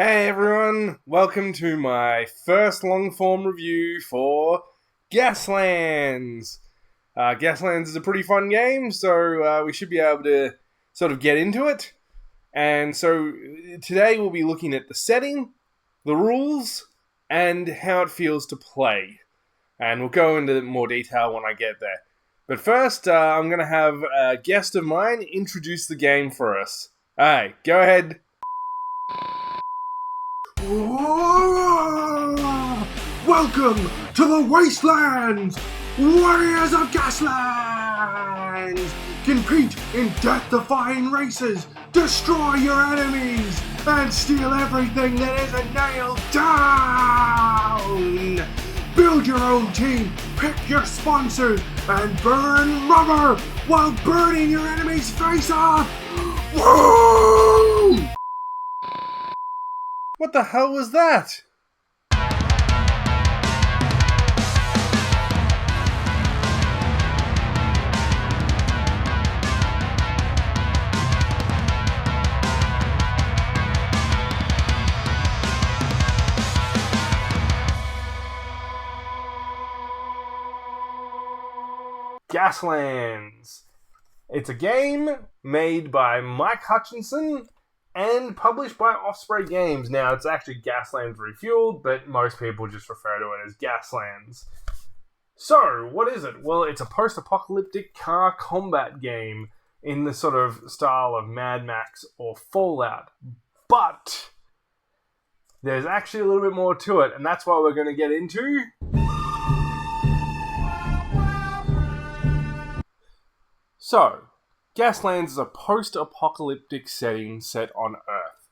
Hey everyone, welcome to my first long-form review for Gaslands. Gaslands is a pretty fun game, so we should be able to sort of get into it. And so today we'll be looking at the setting, the rules, and how it feels to play. And we'll go into more detail when I get there. But first, I'm going to have a guest of mine introduce the game for us. Alright, go ahead. Welcome to the Wastelands! Warriors of Gaslands! Compete in death-defying races, destroy your enemies, and steal everything that isn't nailed down! Build your own team, pick your sponsors, and burn rubber while burning your enemy's face off! Woo! What the hell was that? Gaslands. It's a game made by Mike Hutchinson and published by Osprey Games. Now, it's actually Gaslands Refuelled, but most people just refer to it as Gaslands. So, what is it? Well, it's a post-apocalyptic car combat game in the sort of style of Mad Max or Fallout. But there's actually a little bit more to it, and that's what we're going to get into. So, Gaslands is a post-apocalyptic setting set on Earth.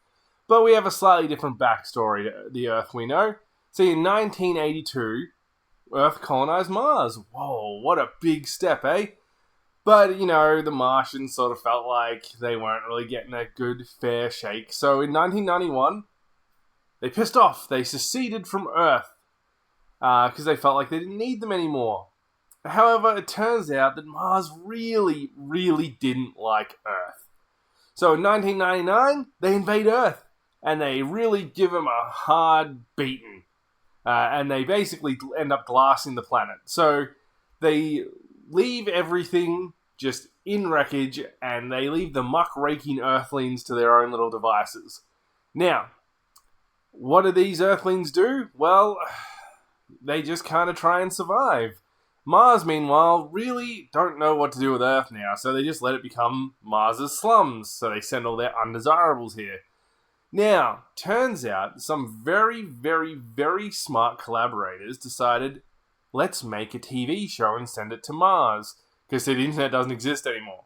But we have a slightly different backstory to the Earth we know. See, in 1982, Earth colonized Mars. Whoa, what a big step, eh? But, the Martians sort of felt like they weren't really getting a good, fair shake. So in 1991, they pissed off. They seceded from Earth because they felt like they didn't need them anymore. However, it turns out that Mars really, really didn't like Earth. So in 1999, they invade Earth, and they really give them a hard beating. And they basically end up glassing the planet. So they leave everything just in wreckage, and they leave the muck-raking Earthlings to their own little devices. Now, what do these Earthlings do? Well, they just kind of try and survive. Mars, meanwhile, really don't know what to do with Earth now, so they just let it become Mars's slums, so they send all their undesirables here. Now, turns out some very, very, very smart collaborators decided, let's make a TV show and send it to Mars, because the internet doesn't exist anymore.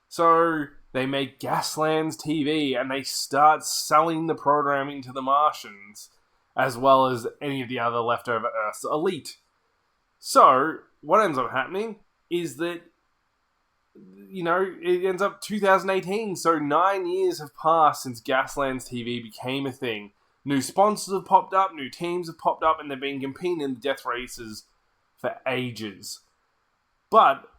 So they make Gaslands TV, and they start selling the programming to the Martians, as well as any of the other leftover Earth's elite. So, what ends up happening is that, it ends up 2018, so 9 years have passed since Gaslands TV became a thing. New sponsors have popped up, new teams have popped up, and they've been competing in the death races for ages. But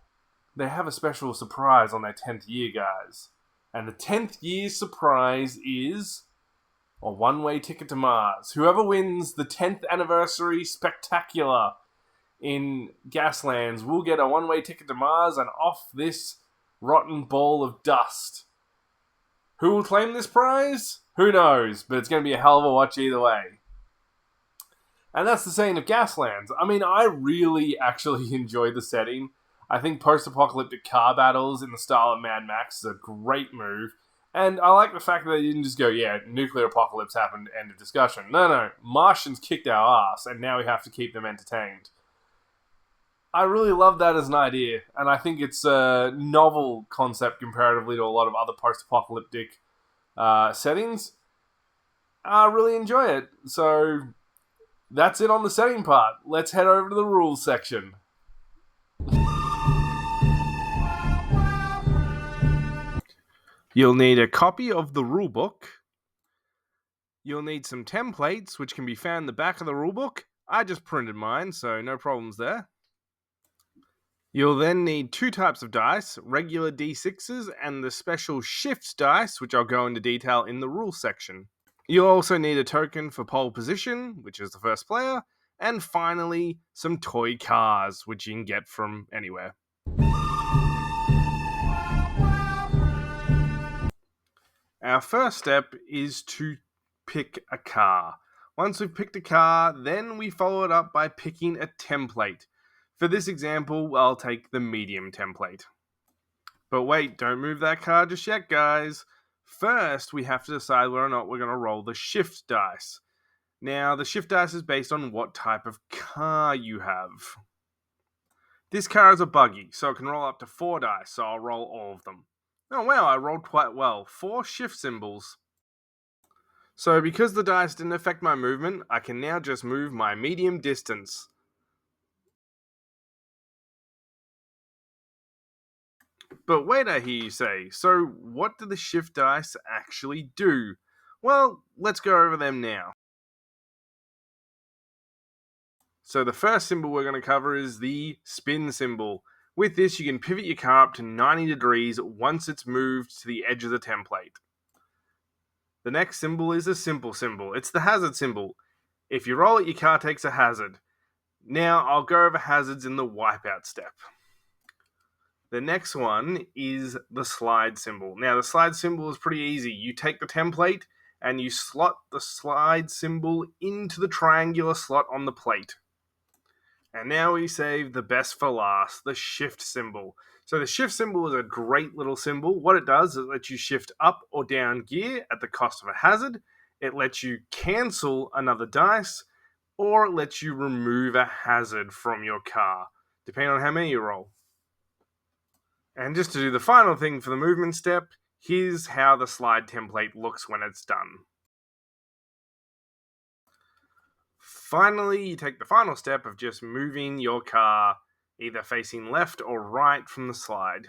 they have a special surprise on their 10th year, guys. And the 10th year surprise is a one-way ticket to Mars. Whoever wins the 10th anniversary spectacular in Gaslands will get a one-way ticket to Mars and off this rotten ball of dust. Who will claim this prize? Who knows, but it's going to be a hell of a watch either way. And that's the setting of Gaslands. I mean, I really actually enjoy the setting. I think post-apocalyptic car battles in the style of Mad Max is a great move. And I like the fact that they didn't just go, nuclear apocalypse happened, end of discussion. No, Martians kicked our ass, and now we have to keep them entertained. I really love that as an idea, and I think it's a novel concept comparatively to a lot of other post-apocalyptic settings. I really enjoy it. So that's it on the setting part. Let's head over to the rules section. You'll need a copy of the rulebook. You'll need some templates, which can be found in the back of the rulebook. I just printed mine, so no problems there. You'll then need two types of dice, regular D6s and the special shift dice, which I'll go into detail in the rules section. You'll also need a token for pole position, which is the first player, and finally, some toy cars, which you can get from anywhere. Our first step is to pick a car. Once we've picked a car, then we follow it up by picking a template. For this example, I'll take the medium template. But wait, don't move that car just yet, guys. First, we have to decide whether or not we're going to roll the shift dice. Now, the shift dice is based on what type of car you have. This car is a buggy, so it can roll up to 4 dice, so I'll roll all of them. Oh wow, I rolled quite well. 4 shift symbols. So because the dice didn't affect my movement, I can now just move my medium distance. But wait, I hear you say, so what do the shift dice actually do? Well, let's go over them now. So the first symbol we're going to cover is the spin symbol. With this, you can pivot your car up to 90 degrees once it's moved to the edge of the template. The next symbol is a simple symbol. It's the hazard symbol. If you roll it, your car takes a hazard. Now, I'll go over hazards in the wipeout step. The next one is the slide symbol. Now, the slide symbol is pretty easy. You take the template and you slot the slide symbol into the triangular slot on the plate. And now we save the best for last, the shift symbol. So the shift symbol is a great little symbol. What it does is it lets you shift up or down gear at the cost of a hazard. It lets you cancel another dice, or it lets you remove a hazard from your car, depending on how many you roll. And just to do the final thing for the movement step, here's how the slide template looks when it's done. Finally, you take the final step of just moving your car either facing left or right from the slide.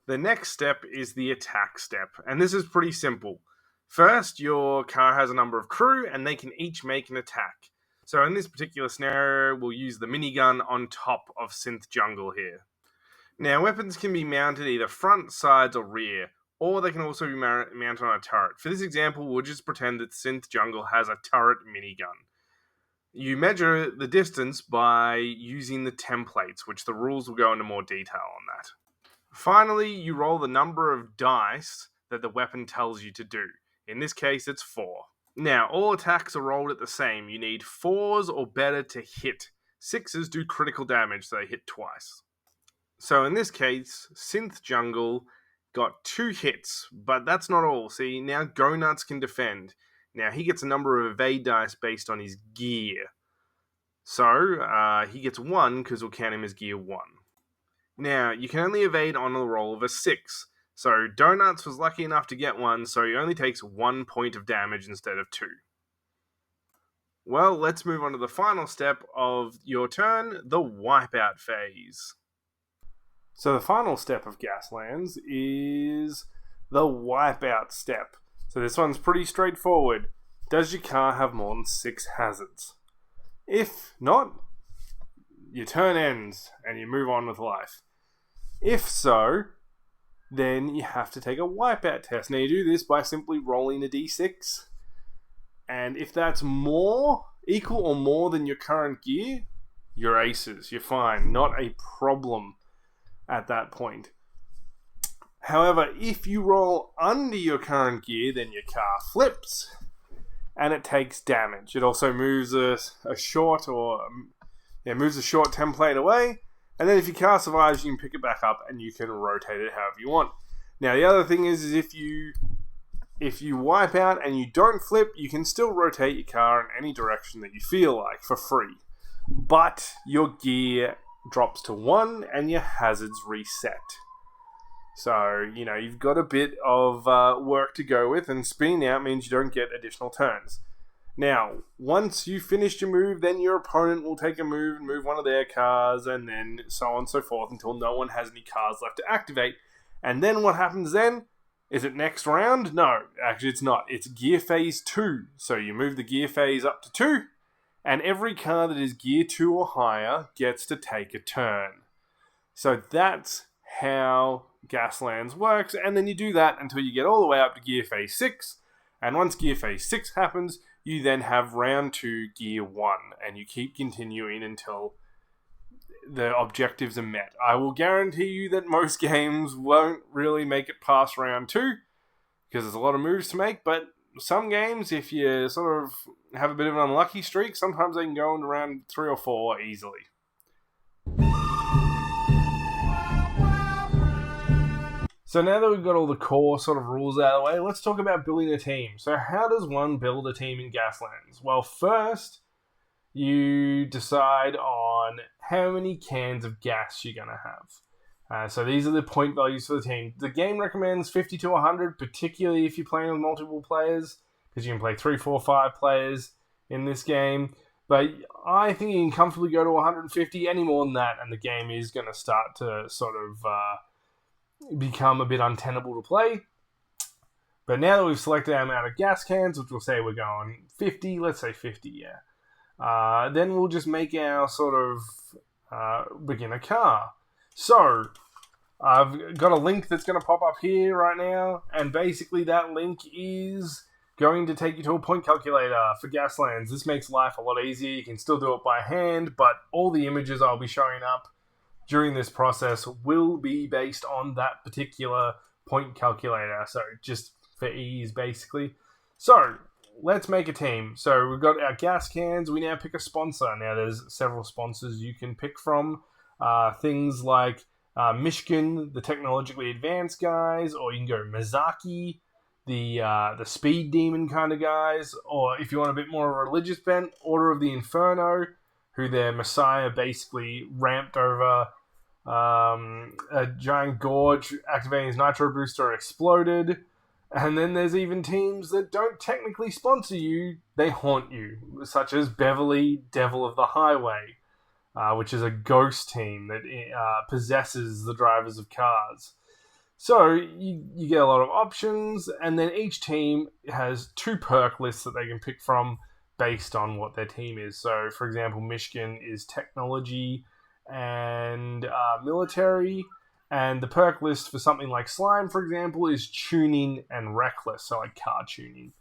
The next step is the attack step, and this is pretty simple. First, your car has a number of crew, and they can each make an attack. So in this particular scenario, we'll use the minigun on top of Synth Jungle here. Now, weapons can be mounted either front, sides, or rear, or they can also be mounted on a turret. For this example, we'll just pretend that Synth Jungle has a turret minigun. You measure the distance by using the templates, which the rules will go into more detail on that. Finally, you roll the number of dice that the weapon tells you to do. In this case, it's 4. Now, all attacks are rolled at the same. You need 4s or better to hit. 6s do critical damage, so they hit twice. So in this case, Synth Jungle got 2 hits, but that's not all. See, now Go Nuts can defend. Now, he gets a number of evade dice based on his gear. So, he gets 1 because we'll count him as gear 1. Now, you can only evade on a roll of a 6. So, Donuts was lucky enough to get 1, so he only takes 1 point of damage instead of 2. Well, let's move on to the final step of your turn, the wipeout phase. So the final step of Gaslands is the wipeout step. So this one's pretty straightforward. Does your car have more than 6 hazards? If not, your turn ends and you move on with life. If so, then you have to take a wipeout test. Now you do this by simply rolling a d6. And if that's equal or more than your current gear, you're aces. You're fine. Not a problem at that point. However, if you roll under your current gear, then your car flips and it takes damage. It also moves a short template away, and then if your car survives, you can pick it back up and you can rotate it however you want. Now, the other thing is if you wipe out and you don't flip, you can still rotate your car in any direction that you feel like for free. But your gear drops to 1 and your hazards reset. So, you've got a bit of work to go with, and spinning out means you don't get additional turns. Now, once you finish your move, then your opponent will take a move and move one of their cars, and then so on and so forth until no one has any cars left to activate. And then what happens then? Is it next round? No, actually it's not. It's gear phase 2. So you move the gear phase up to 2, and every car that is gear 2 or higher gets to take a turn. So that's how Gaslands works, and then you do that until you get all the way up to Gear Phase 6, and once Gear Phase 6 happens, you then have Round 2 Gear 1, and you keep continuing until the objectives are met. I will guarantee you that most games won't really make it past Round 2, because there's a lot of moves to make, but some games, if you sort of have a bit of an unlucky streak, sometimes they can go into Round 3 or 4 easily. So now that we've got all the core sort of rules out of the way, let's talk about building a team. So how does one build a team in Gaslands? Well, first, you decide on how many cans of gas you're going to have. So these are the point values for the team. The game recommends 50 to 100, particularly if you're playing with multiple players, because you can play 3, 4, 5 players in this game. But I think you can comfortably go to 150, any more than that, and the game is going to start to sort of become a bit untenable to play. But now that we've selected our amount of gas cans, which we'll say we're going 50, let's say 50, yeah. Then we'll just make our sort of beginner car. So, I've got a link that's going to pop up here right now, and basically that link is going to take you to a point calculator for Gaslands. This makes life a lot easier. You can still do it by hand, but all the images I'll be showing up during this process will be based on that particular point calculator. So just for ease, basically. So let's make a team. So we've got our gas cans. We now pick a sponsor. Now there's several sponsors you can pick from. Things like Michigan, the technologically advanced guys, or you can go Mizaki, the speed demon kind of guys, or if you want a bit more religious bent, Order of the Inferno, who their messiah basically ramped over a giant gorge, activating his nitro booster and exploded. And then there's even teams that don't technically sponsor you, they haunt you, such as Beverly, Devil of the Highway, which is a ghost team that possesses the drivers of cars. So you get a lot of options, and then each team has 2 perk lists that they can pick from based on what their team is. So, for example, Michigan is technology and military, and the perk list for something like Slime, for example, is tuning and reckless, so like car tuning.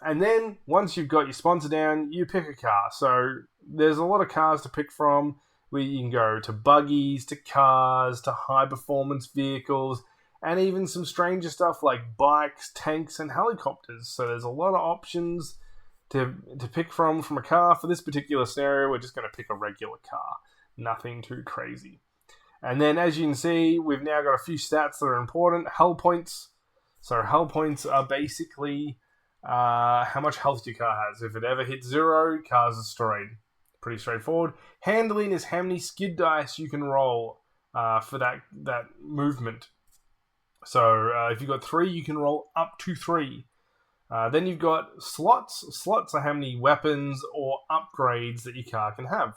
And then, once you've got your sponsor down, you pick a car. So, there's a lot of cars to pick from, where you can go to buggies, to cars, to high-performance vehicles, and even some stranger stuff like bikes, tanks, and helicopters. So there's a lot of options to pick from a car. For this particular scenario, we're just going to pick a regular car. Nothing too crazy. And then, as you can see, we've now got a few stats that are important. Hull points. So hull points are basically how much health your car has. If it ever hits 0, car's destroyed. Pretty straightforward. Handling is how many skid dice you can roll for that movement. So if you've got 3, you can roll up to 3. Then you've got slots. Slots are how many weapons or upgrades that your car can have.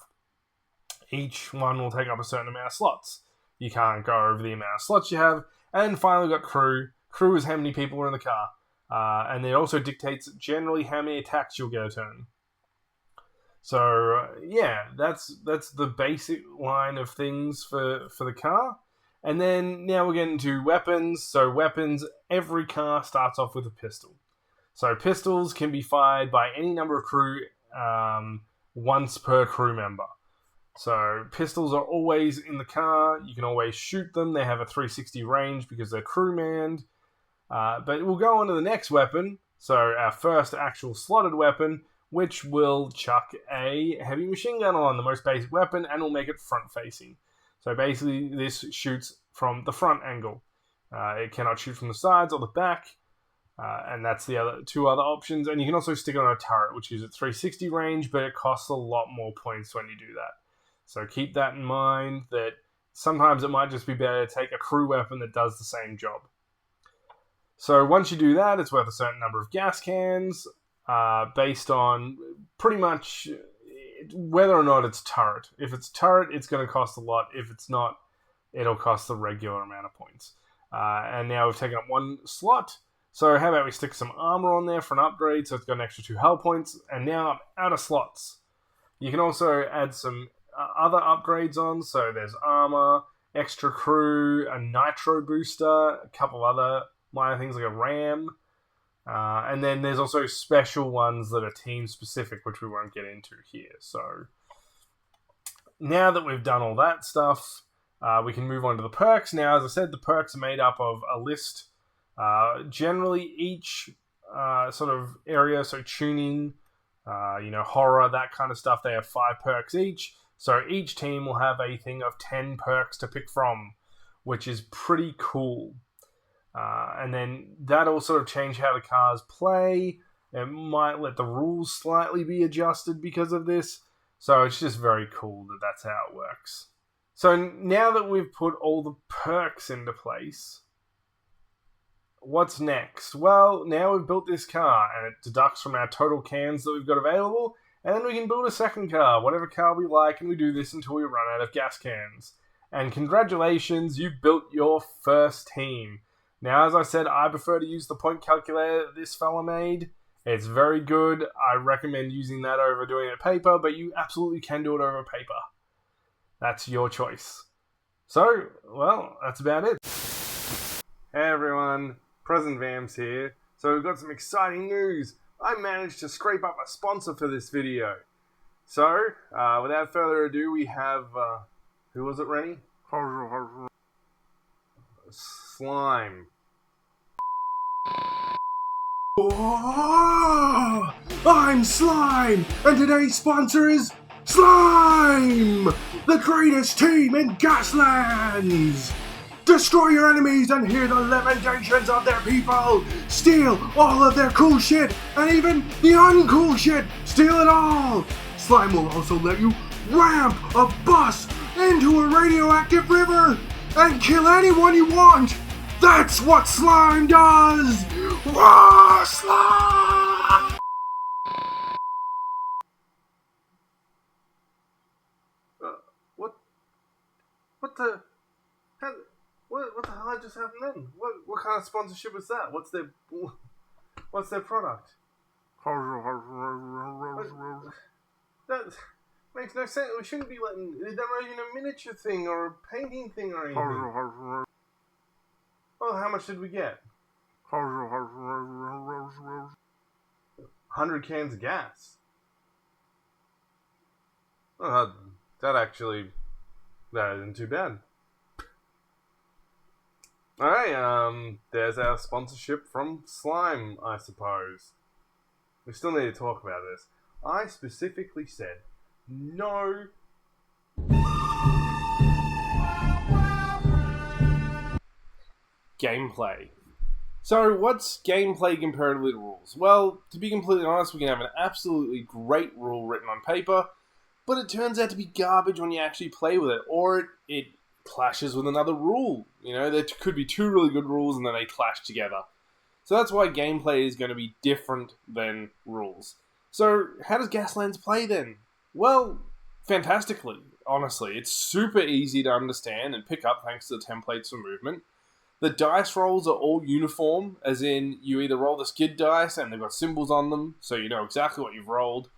Each one will take up a certain amount of slots. You can't go over the amount of slots you have. And finally, we've got crew. Crew is how many people are in the car. And it also dictates generally how many attacks you'll get a turn. So, yeah, that's the basic line of things for the car. And then now we're getting to weapons. So weapons, every car starts off with a pistol. So pistols can be fired by any number of crew once per crew member. So pistols are always in the car. You can always shoot them. They have a 360 range because they're crew manned. But we'll go on to the next weapon. So our first actual slotted weapon, which will chuck a heavy machine gun on, the most basic weapon, and will make it front-facing. So basically, this shoots from the front angle. It cannot shoot from the sides or the back, and that's the 2 other options. And you can also stick it on a turret, which is at 360 range, but it costs a lot more points when you do that. So keep that in mind, that sometimes it might just be better to take a crew weapon that does the same job. So once you do that, it's worth a certain number of gas cans, based on pretty much whether or not it's turret. If it's turret, it's going to cost a lot. If it's not, it'll cost the regular amount of points. And now we've taken up 1 slot. So how about we stick some armor on there for an upgrade, so it's got an extra 2 hull points. And now I'm out of slots. You can also add some other upgrades on. So there's armor, extra crew, a nitro booster, a couple other minor things like a ram. And then there's also special ones that are team specific, which we won't get into here. So now that we've done all that stuff, we can move on to the perks. Now, as I said, the perks are made up of a list. Generally, each sort of area, so tuning, horror, that kind of stuff, they have 5 perks each. So each team will have a thing of 10 perks to pick from, which is pretty cool. And then that'll sort of change how the cars play. It might let the rules slightly be adjusted because of this. So it's just very cool that that's how it works. So now that we've put all the perks into place, what's next? Well, now we've built this car, and it deducts from our total cans that we've got available, and then we can build a second car, whatever car we like, and we do this until we run out of gas cans. And congratulations, you built your first team. Now, as I said, I prefer to use the point calculator that this fella made. It's very good. I recommend using that over doing it paper, but you absolutely can do it over paper. That's your choice. So, well, that's about it. Hey everyone, Present Vampz here. So we've got some exciting news. I managed to scrape up a sponsor for this video. So, without further ado, we have, who was it, Rennie? Slime. Oh, I'm Slime, and today's sponsor is Slime, the greatest team in Gaslands. Destroy your enemies and hear the lamentations of their people. Steal all of their cool shit, and even the uncool shit. Steal it all. Slime will also let you ramp a bus into a radioactive river and kill anyone you want. That's what Slime does! Whoa, Slime! What the hell just happened then? What kind of sponsorship was that? What's their product? That makes no sense. We shouldn't be letting. They're not even a miniature thing or a painting thing or anything. Well, how much did we get? 100 cans of gas. Well, that isn't too bad. Alright, there's our sponsorship from Slime, I suppose. We still need to talk about this. I specifically said no. Gameplay. So, what's gameplay comparatively to rules? Well, to be completely honest, we can have an absolutely great rule written on paper, but it turns out to be garbage when you actually play with it, or it clashes with another rule. You know, there could be 2 really good rules and then they clash together. So that's why gameplay is going to be different than rules. So, how does Gaslands play then? Well, fantastically, honestly. It's super easy to understand and pick up thanks to the templates for movement. The dice rolls are all uniform, as in you either roll the skid dice and they've got symbols on them, so you know exactly what you've rolled,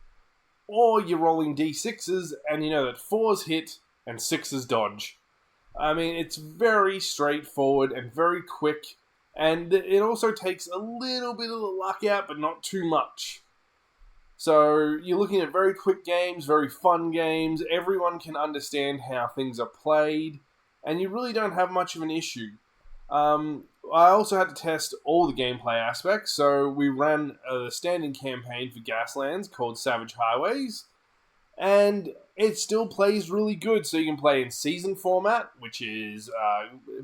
or you're rolling d6s and you know that 4s hit and 6s dodge. I mean, it's very straightforward and very quick, and it also takes a little bit of the luck out, but not too much. So you're looking at very quick games, very fun games, everyone can understand how things are played, and you really don't have much of an issue. I also had to test all the gameplay aspects, so we ran a standing campaign for Gaslands called Savage Highways, and it still plays really good. So you can play in season format, which is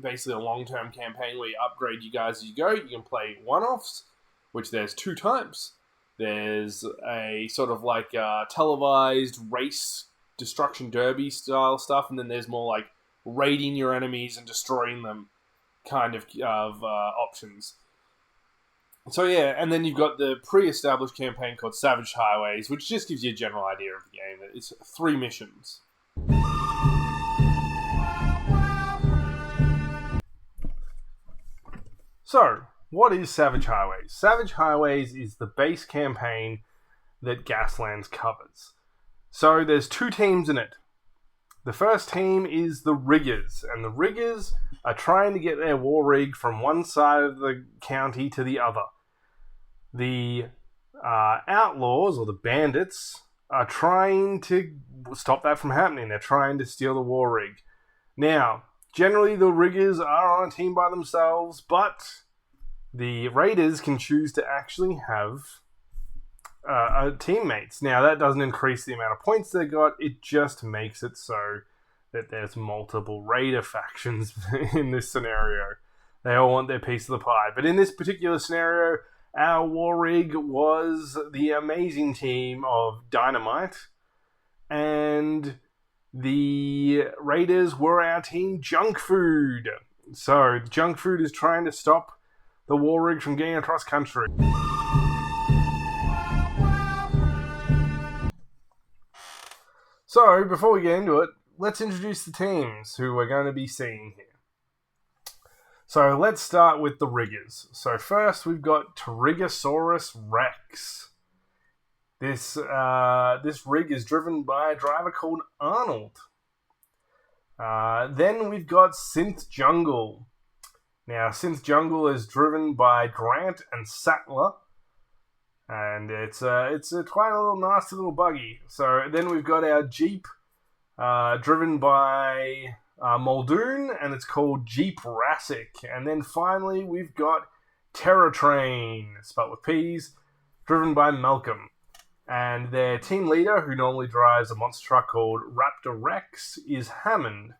basically a long-term campaign where you upgrade you guys as you go. You can play one-offs, which there's 2 types. There's a sort of like televised race destruction derby style stuff, and then there's more like raiding your enemies and destroying them kind of options. So yeah, and then you've got the pre-established campaign called Savage Highways, which just gives you a general idea of the game. It's 3 missions. So, what is Savage Highways? Savage Highways is the base campaign that Gaslands covers. So there's 2 teams in it. The first team is the Riggers, and the Riggers are trying to get their war rig from one side of the county to the other. The outlaws, or the bandits, are trying to stop that from happening. They're trying to steal the war rig. Now, generally the Riggers are on a team by themselves, but the Raiders can choose to actually have teammates. Now, that doesn't increase the amount of points they got, it just makes it so that there's multiple Raider factions in this scenario. They all want their piece of the pie. But in this particular scenario, our war rig was the amazing team of Dynamite, and the Raiders were our team Junk Food. So, Junk Food is trying to stop the war rig from getting across country. So, before we get into it, let's introduce the teams who we're going to be seeing here. So, let's start with the Riggers. So, first we've got Tyrannosaurus Rex. This rig is driven by a driver called Arnold. Then we've got Synth Jungle. Now, Synth Jungle is driven by Grant and Sattler. And it's quite a little nasty little buggy. So then we've got our Jeep, driven by Muldoon, and it's called Jeep Rassic. And then finally we've got Terror Train, spelled with P's, driven by Malcolm. And their team leader, who normally drives a monster truck called Raptor Rex, is Hammond.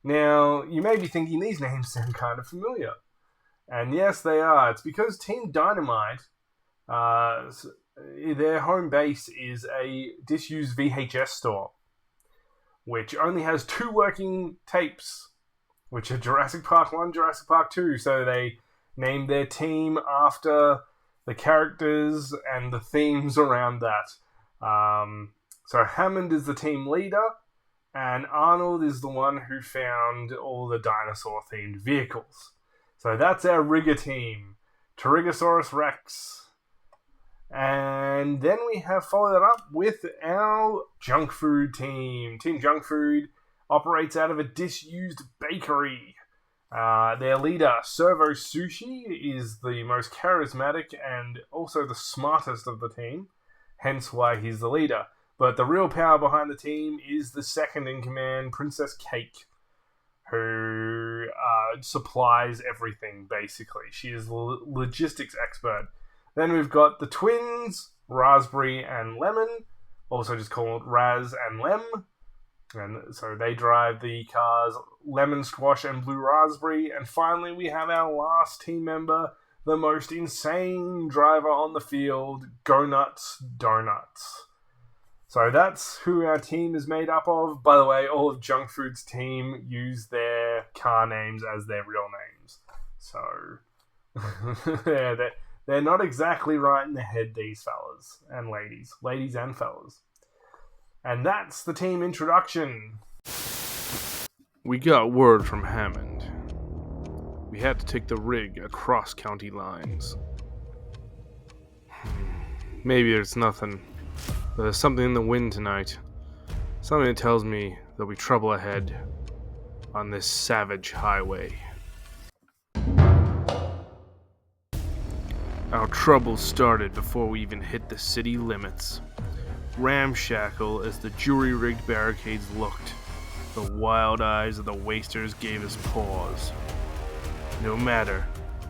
Now, you may be thinking these names sound kind of familiar. And yes, they are. It's because Team Dynamite, their home base is a disused VHS store, which only has 2 working tapes, which are Jurassic Park 1, Jurassic Park 2. So they named their team after the characters and the themes around that. So Hammond is the team leader, and Arnold is the one who found all the dinosaur-themed vehicles. So that's our Rigger team, Tyrannosaurus Rex. And then we have followed that up with our Junk Food team. Team Junk Food operates out of a disused bakery. Their leader, Servo Sushi, is the most charismatic and also the smartest of the team, hence why he's the leader. But the real power behind the team is the second in command, Princess Cake, who supplies everything, basically. She is the logistics expert. Then we've got the twins, Raspberry and Lemon, also just called Raz and Lem. And so they drive the cars Lemon Squash and Blue Raspberry. And finally, we have our last team member, the most insane driver on the field, Go Nuts Donuts. So that's who our team is made up of. By the way, all of Junk Food's team use their car names as their real names. So they're not exactly right in the head, these fellas and ladies. Ladies and fellas. And that's the team introduction. We got word from Hammond. We had to take the rig across county lines. Maybe there's nothing, but there's something in the wind tonight. Something that tells me there'll be trouble ahead on this savage highway. Our trouble started before we even hit the city limits. Ramshackle as the jury-rigged barricades looked, the wild eyes of the wasters gave us pause. No matter,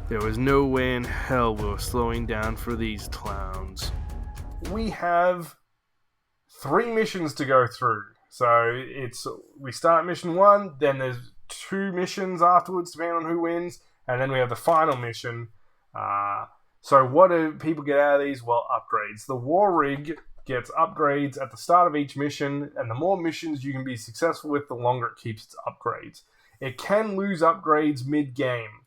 there was no way in hell we were slowing down for these clowns. We have 3 missions to go through. So we start mission 1, then there's 2 missions afterwards depending on who wins, and then we have the final mission. So what do people get out of these? Well, upgrades. The war rig gets upgrades at the start of each mission, and the more missions you can be successful with, the longer it keeps its upgrades. It can lose upgrades mid-game,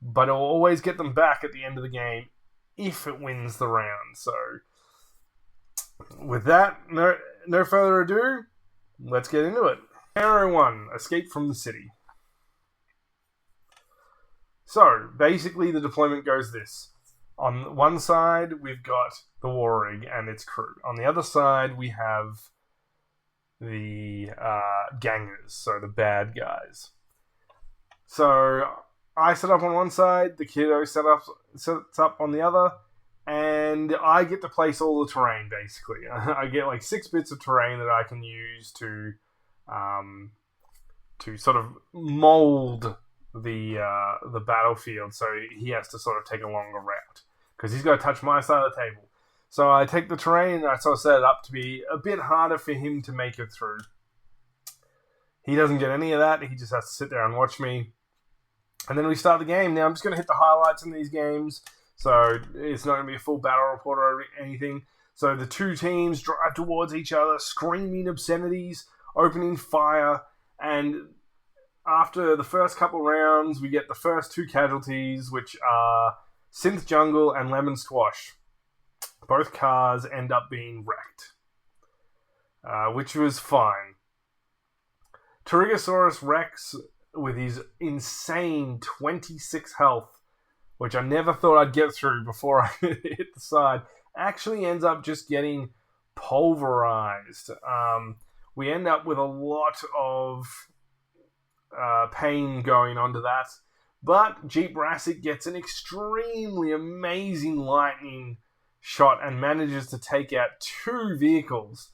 but it will always get them back at the end of the game if it wins the round. So, with that, no further ado, let's get into it. Scenario 1, Escape from the City. So, basically the deployment goes this. On one side, we've got the war rig and its crew. On the other side, we have the gangers, so the bad guys. So I set up on one side, the kiddo sets up on the other, and I get to place all the terrain, basically. I get like 6 bits of terrain that I can use to sort of mold the battlefield, so he has to sort of take a longer route, because he's got to touch my side of the table. So I take the terrain and I sort of set it up to be a bit harder for him to make it through. He doesn't get any of that, he just has to sit there and watch me. And then we start the game. Now I'm just going to hit the highlights in these games, so it's not going to be a full battle report or anything. So the 2 teams drive towards each other, screaming obscenities, opening fire, and after the first couple rounds, we get the first 2 casualties, which are Synth Jungle and Lemon Squash. Both cars end up being wrecked, which was fine. Tyrannosaurus Rex, with his insane 26 health, which I never thought I'd get through before I hit the side, actually ends up just getting pulverized. We end up with a lot of pain going onto that, but Jeep Rassic gets an extremely amazing lightning shot and manages to take out 2 vehicles,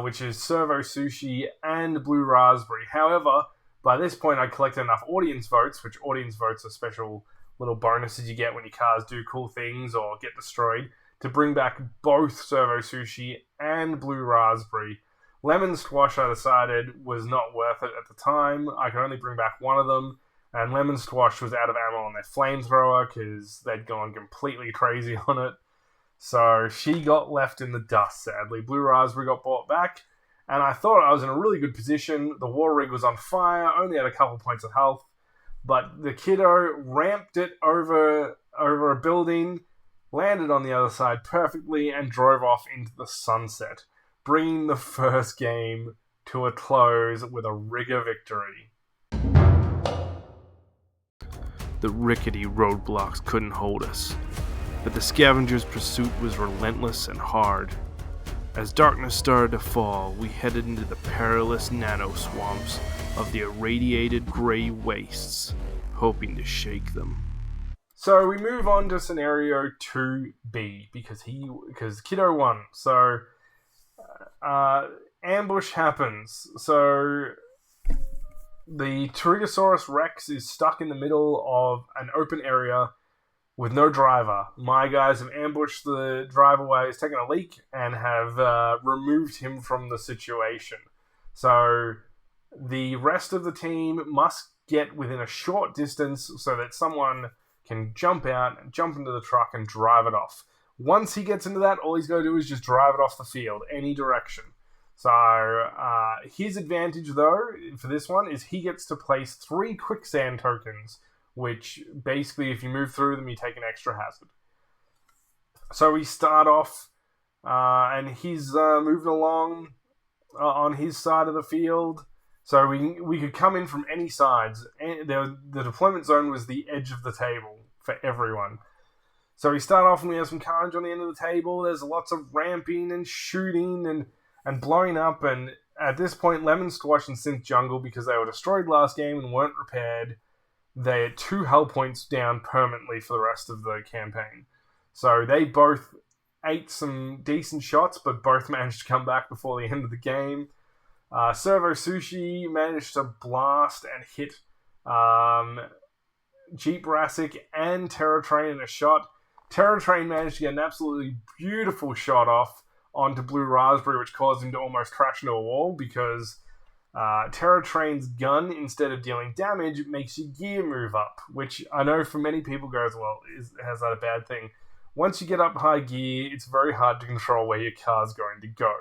which is Servo Sushi and Blue Raspberry. However, by this point I collected enough audience votes, which audience votes are special little bonuses you get when your cars do cool things or get destroyed, to bring back both Servo Sushi and Blue Raspberry. Lemon Squash, I decided, was not worth it at the time. I could only bring back one of them, and Lemon Squash was out of ammo on their flamethrower because they'd gone completely crazy on it. So she got left in the dust, sadly. Blue Raspberry got brought back, and I thought I was in a really good position. The war rig was on fire, only had a couple points of health, but the kiddo ramped it over a building, landed on the other side perfectly, and drove off into the sunset, bringing the first game to a close with a rigger victory. The rickety roadblocks couldn't hold us, but the scavengers' pursuit was relentless and hard. As darkness started to fall, we headed into the perilous nano-swamps of the irradiated gray wastes, hoping to shake them. So we move on to scenario 2B, because Kiddo won. So ambush happens. So the Tyrannosaurus Rex is stuck in the middle of an open area with no driver. My guys have ambushed the driver while he's taken a leak and have removed him from the situation. So the rest of the team must get within a short distance so that someone can jump out, jump into the truck, and drive it off. Once he gets into that, all he's got to do is just drive it off the field, any direction. So his advantage, though, for this one, is he gets to place 3 quicksand tokens, which basically, if you move through them, you take an extra hazard. So we start off, and he's moving along on his side of the field. So we could come in from any sides. The deployment zone was the edge of the table for everyone. So we start off and we have some carnage on the end of the table. There's lots of ramping and shooting and blowing up. And at this point, Lemon Squash and Synth Jungle, because they were destroyed last game and weren't repaired, they had 2 hull points down permanently for the rest of the campaign. So they both ate some decent shots, but both managed to come back before the end of the game. Servo Sushi managed to blast and hit Jeep Rassic and Terror Train in a shot. Terror Train managed to get an absolutely beautiful shot off onto Blue Raspberry, which caused him to almost crash into a wall, because Terror Train's gun, instead of dealing damage, makes your gear move up, which I know for many people goes, well, has that a bad thing? Once you get up high gear, it's very hard to control where your car's going to go.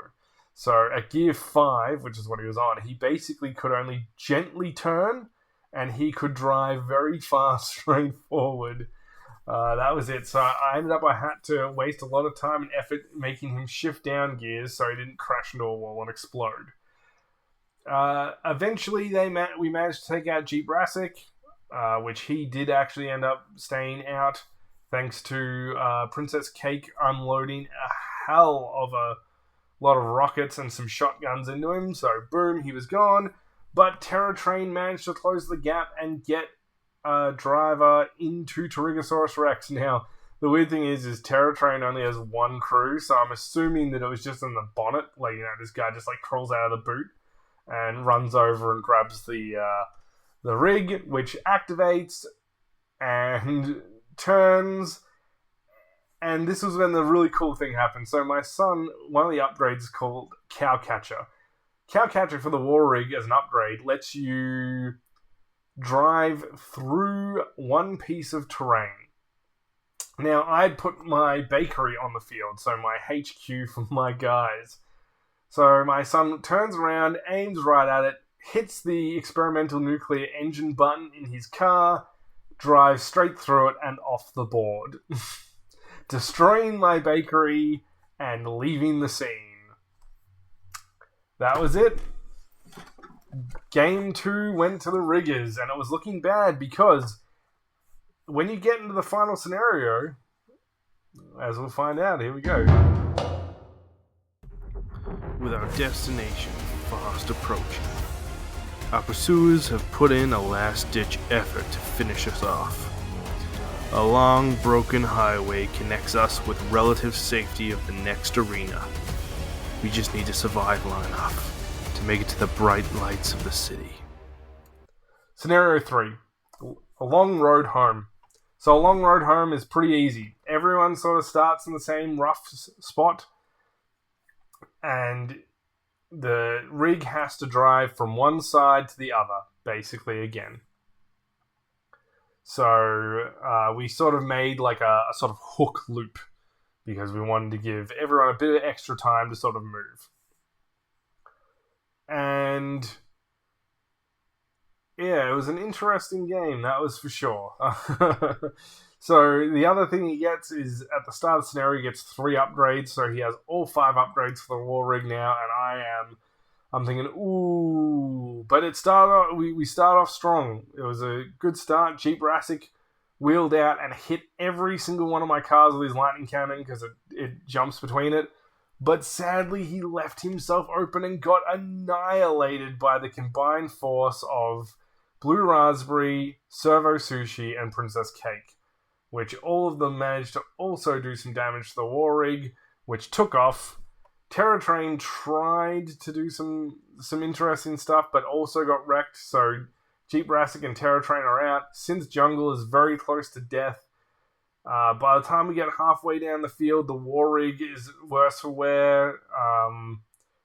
So at gear 5, which is what he was on, he basically could only gently turn, and he could drive very fast straight forward. That was it. So I had to waste a lot of time and effort making him shift down gears so he didn't crash into a wall and explode. Eventually, we managed to take out Jeep Rassic, which he did actually end up staying out, thanks to Princess Cake unloading a hell of a a lot of rockets and some shotguns into him, so boom, he was gone. But Terror Train managed to close the gap and get a driver into Tyrannosaurus Rex. Now, the weird thing is Terror Train only has one crew, so I'm assuming that it was just in the bonnet. Like, this guy just crawls out of the boot and runs over and grabs the rig, which activates and turns. And this was when the really cool thing happened. So my son, one of the upgrades is called Cowcatcher. Cowcatcher for the war rig as an upgrade lets you drive through one piece of terrain. Now, I'd put my bakery on the field, so my HQ for my guys. So my son turns around, aims right at it, hits the experimental nuclear engine button in his car, drives straight through it and off the board, destroying my bakery and leaving the scene. That was it. Game 2 went to the riggers, and it was looking bad because when you get into the final scenario, as we'll find out, here we go. With our destination fast approaching, our pursuers have put in a last-ditch effort to finish us off. A long, broken highway connects us with relative safety of the next arena. We just need to survive long enough to make it to the bright lights of the city. Scenario 3. A long road home. So a long road home is pretty easy. Everyone sort of starts in the same rough spot, and the rig has to drive from one side to the other, basically, again. So we sort of made like a sort of hook loop because we wanted to give everyone a bit of extra time to sort of move. And yeah, it was an interesting game, that was for sure. So the other thing he gets is, at the start of the scenario, he gets 3 upgrades. So he has all 5 upgrades for the war rig now, and I'm thinking, ooh. But we start off strong. It was a good start. Jeep Rassic wheeled out and hit every single one of my cars with his lightning cannon because it jumps between it. But sadly, he left himself open and got annihilated by the combined force of Blue Raspberry, Servo Sushi, and Princess Cake, which all of them managed to also do some damage to the war rig, which took off. Terror Train tried to do some interesting stuff, but also got wrecked, so Jeep Rassic and Terror Train are out. Synth Jungle is very close to death. By the time we get halfway down the field, the war rig is worse for wear.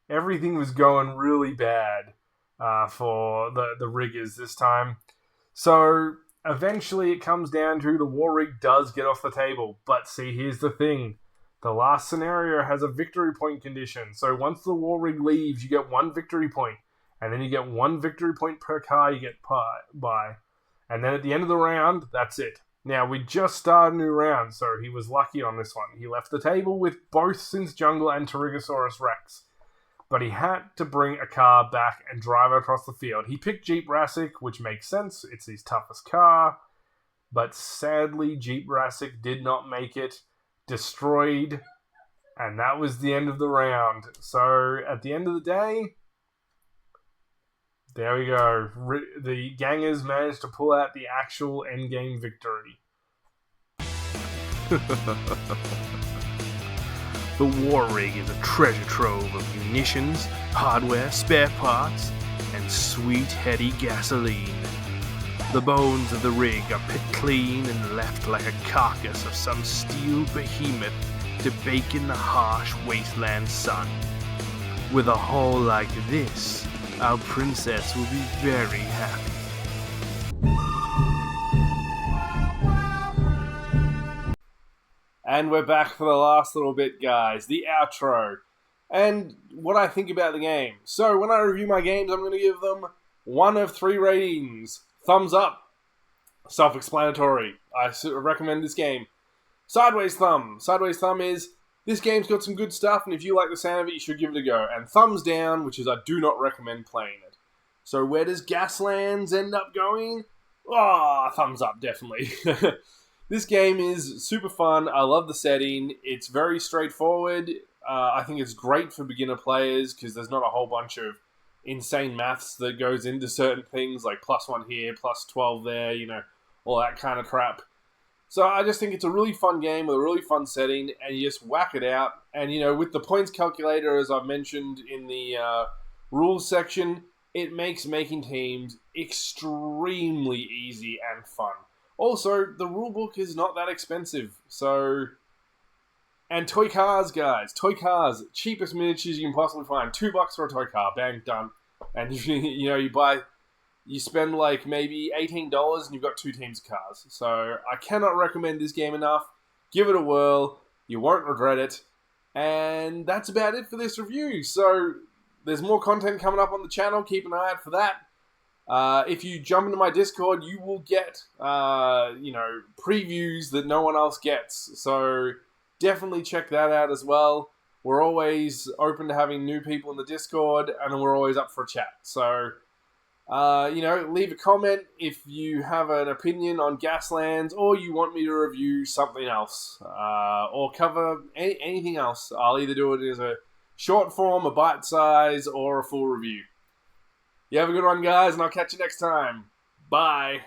Everything was going really bad for the riggers this time. So eventually it comes down to the war rig does get off the table. But see, here's the thing. The last scenario has a victory point condition. So once the war rig leaves, you get 1 victory point. And then you get 1 victory point per car you get by. And then at the end of the round, that's it. Now, we just started a new round, so he was lucky on this one. He left the table with both Synth Jungle and Tyrannosaurus Rex. But he had to bring a car back and drive it across the field. He picked Jeep Rassic, which makes sense. It's his toughest car. But sadly, Jeep Rassic did not make it. Destroyed. And that was the end of the round. So, at the end of the day, there we go. The gangers managed to pull out the actual endgame victory. The war rig is a treasure trove of munitions, hardware, spare parts, and sweet, heady gasoline. The bones of the rig are picked clean and left like a carcass of some steel behemoth to bake in the harsh wasteland sun. With a haul like this, our princess will be very happy. And we're back for the last little bit, guys. The outro. And what I think about the game. So, when I review my games, I'm going to give them 1 of 3 ratings. Thumbs up. Self-explanatory. I recommend this game. Sideways thumb. Sideways thumb is, this game's got some good stuff, and if you like the sound of it, you should give it a go. And thumbs down, which is I do not recommend playing it. So where does Gaslands end up going? Oh, thumbs up, definitely. This game is super fun. I love the setting. It's very straightforward. I think it's great for beginner players because there's not a whole bunch of insane maths that goes into certain things, like +1 here, +12 there, all that kind of crap. So I just think it's a really fun game with a really fun setting, and you just whack it out. And, with the points calculator, as I've mentioned in the rules section, it makes making teams extremely easy and fun. Also, the rulebook is not that expensive, so... And toy cars, guys. Toy cars. Cheapest miniatures you can possibly find. $2 for a toy car. Bang, done. And you spend like maybe $18 and you've got 2 teams of cars. So I cannot recommend this game enough. Give it a whirl. You won't regret it. And that's about it for this review. So there's more content coming up on the channel. Keep an eye out for that. If you jump into my Discord, you will get, previews that no one else gets. So definitely check that out as well. We're always open to having new people in the Discord, and we're always up for a chat. So, leave a comment if you have an opinion on Gaslands, or you want me to review something else, or cover anything else. I'll either do it as a short form, a bite size, or a full review. You have a good one, guys, and I'll catch you next time. Bye.